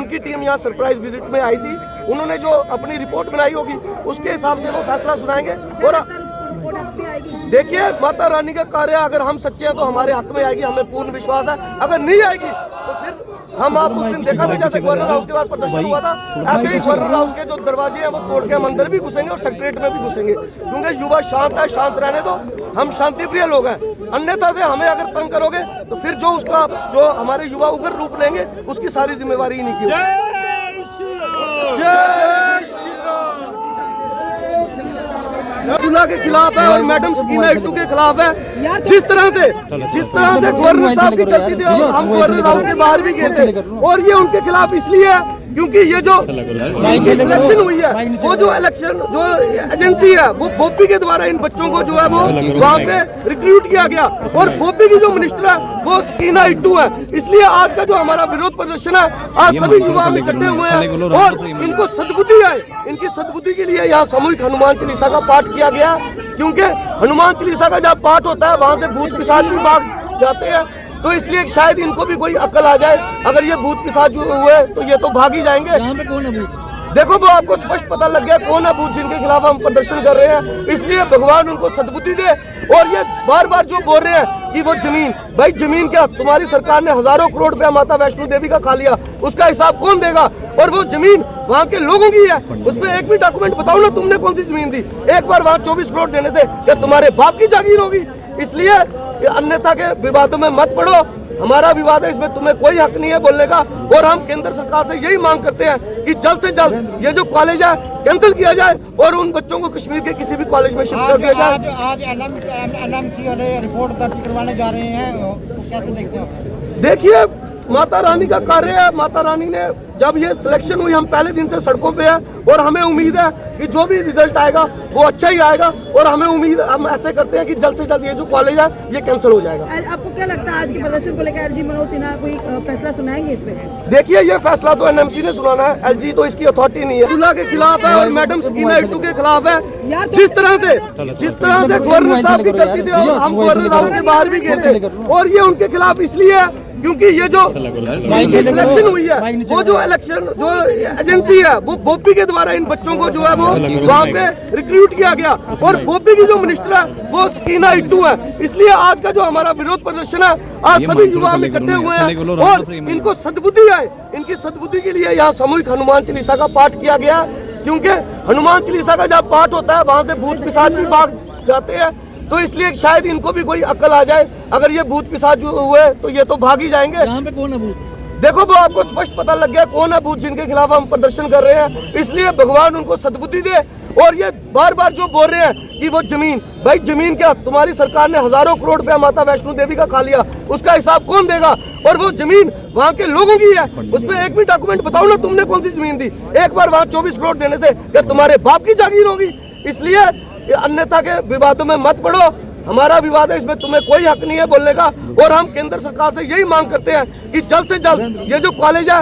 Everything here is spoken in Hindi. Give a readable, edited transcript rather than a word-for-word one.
उनकी टीम यहाँ सरप्राइज विजिट में आई थी। उन्होंने जो अपनी रिपोर्ट बनाई होगी उसके हिसाब से वो फैसला सुनाएंगे। और देखिए, माता रानी का कार्य अगर हम सच्चे हैं तो हमारे हक में आएगी, हमें पूर्ण विश्वास है। अगर नहीं आएगी तो फिर हम आप उस दिन देखा था जैसे गवर्नर हाउस के बाद प्रदर्शन हुआ था, ऐसे ही गवर्नर हाउस के जो दरवाजे हैं वो तोड़ के हम अंदर भी घुसेंगे और सेक्रेटरीट में भी घुसेंगे, क्योंकि युवा शांत है, शांत रहने दो, हम शांति प्रिय लोग हैं। अन्यथा से हमें अगर तंग करोगे तो फिर जो हमारे युवा उग्र रूप लेंगे उसकी सारी जिम्मेवारी इन्हीं की होगी। अब्दुल्ला के खिलाफ है और मैडम सकीना इट्टू के खिलाफ है। जिस तरह से गवर्नर साहब की गलती थी, हम गवर्नर हाउस के बाहर भी गए थे, और ये उनके खिलाफ इसलिए है क्योंकि ये जो इलेक्शन हुई है, वो जो इलेक्शन जो एजेंसी है वो बोपी के द्वारा इन बच्चों को जो है वो वहाँ पे रिक्रूट किया गया, और बोपी की जो मिनिस्टर है वो सकीना इट्टू है। इसलिए आज का जो हमारा विरोध प्रदर्शन है, आज सभी युवा इकट्ठे हुए हैं और इनको सद्बुद्धि है, इनकी सद्बुद्धि के लिए यहाँ सामूहिक हनुमान चालीसा का पाठ किया गया, क्योंकि हनुमान चालीसा का जब पाठ होता है वहाँ से भूत पिशाच भी भाग जाते हैं। तो इसलिए शायद इनको भी कोई अकल आ जाए, अगर ये भूत पिशाच हुए तो ये तो भाग ही जाएंगे। यहाँ पे कौन है भूत? देखो वो आपको स्पष्ट पता लग गया कौन है भूत जिनके खिलाफ हम प्रदर्शन कर रहे हैं। इसलिए भगवान उनको सद्बुद्धि दे। और ये बार बार जो बोल रहे हैं कि वो जमीन, भाई जमीन क्या, तुम्हारी सरकार ने हजारों करोड़ रुपया माता वैष्णो देवी का खा लिया, उसका हिसाब कौन देगा? और वो जमीन वहाँ के लोगों की है, उसमें एक भी डॉक्यूमेंट बताओ ना तुमने कौन सी जमीन दी। एक बार वहाँ 24 करोड़ देने से क्या तुम्हारे बाप की जागीर होगी? इसलिए अन्यथा के विवादों में मत पड़ो। हमारा विवाद है, इसमें तुम्हें कोई हक नहीं है बोलने का। और हम केंद्र सरकार से यही मांग करते हैं कि जल्द से जल्द ये जो कॉलेज है कैंसिल किया जाए और उन बच्चों को कश्मीर के किसी भी कॉलेज में शिफ्ट कर दिया जाए। आज एनएमसी वाले रिपोर्ट दर्ज करवाने जा रहे हैं, तो कैसे देखते हैं? देखिए, माता रानी का कार्य है। माता रानी ने जब ये सिलेक्शन हुई, हम पहले दिन से सड़कों पे हैं और हमें उम्मीद है कि जो भी रिजल्ट आएगा वो अच्छा ही आएगा। और हमें उम्मीद, हम ऐसे करते हैं कि जल्द से जल्द ये जो कॉलेज है ये कैंसिल हो जाएगा। आपको क्या लगता है आज के प्रदर्शन को लेकर एलजी मनोज सिन्हा कोई फैसला सुनाएंगे इस पे? देखिए, ये फैसला तो एनएमसी ने सुनाना है, एलजी तो इसकी अथॉरिटी नहीं है। अब्दुल्ला के खिलाफ है और मैडम सकीना इट्टू के खिलाफ है। जिस तरह से गवर्नर साहब की गलती थी, हम गवर्नर हाउस के बाहर भी गए थे, और ये उनके खिलाफ इसलिए है क्योंकि ये जो इलेक्शन हुई है, वो जो इलेक्शन जो एजेंसी है वो बोपी के द्वारा इन बच्चों को जो है वो वहाँ पे रिक्रूट किया गया, और बोपी की जो मिनिस्टर है वो सकीना इट्टू है। इसलिए आज का जो हमारा विरोध प्रदर्शन है, आज सभी युवा इकट्ठे हुए हैं और इनको सद्बुद्धि है, इनकी सद्बुद्धि के लिए यहाँ सामूहिक हनुमान चालीसा का पाठ किया गया, क्योंकि हनुमान चालीसा का जब पाठ होता है वहाँ से भूत पिशाच भी भाग जाते हैं। तो इसलिए शायद इनको भी कोई अकल आ जाए, अगर ये भूत पिशाच हुए तो ये तो भाग ही जाएंगे। यहाँ पे कौन है भूत? देखो वो आपको स्पष्ट पता लग गया कौन है भूत जिनके खिलाफ हम प्रदर्शन कर रहे हैं। इसलिए भगवान उनको सद्बुद्धि दे। और ये बार बार जो बोल रहे हैं कि वो जमीन, भाई जमीन क्या, तुम्हारी सरकार ने हजारों करोड़ रुपया माता वैष्णो देवी का खा लिया, उसका हिसाब कौन देगा? और वो जमीन वहाँ के लोगों की है, उसमें एक भी डॉक्यूमेंट बताओ ना तुमने कौन सी जमीन दी। एक बार वहाँ 24 करोड़ देने से क्या तुम्हारे बाप की जागीर होगी? इसलिए अन्यथा के विवादों में मत पड़ो। हमारा विवाद है, इसमें तुम्हें कोई हक नहीं है बोलने का। और हम केंद्र सरकार से यही मांग करते हैं कि जल्द से जल्द ये जो कॉलेज है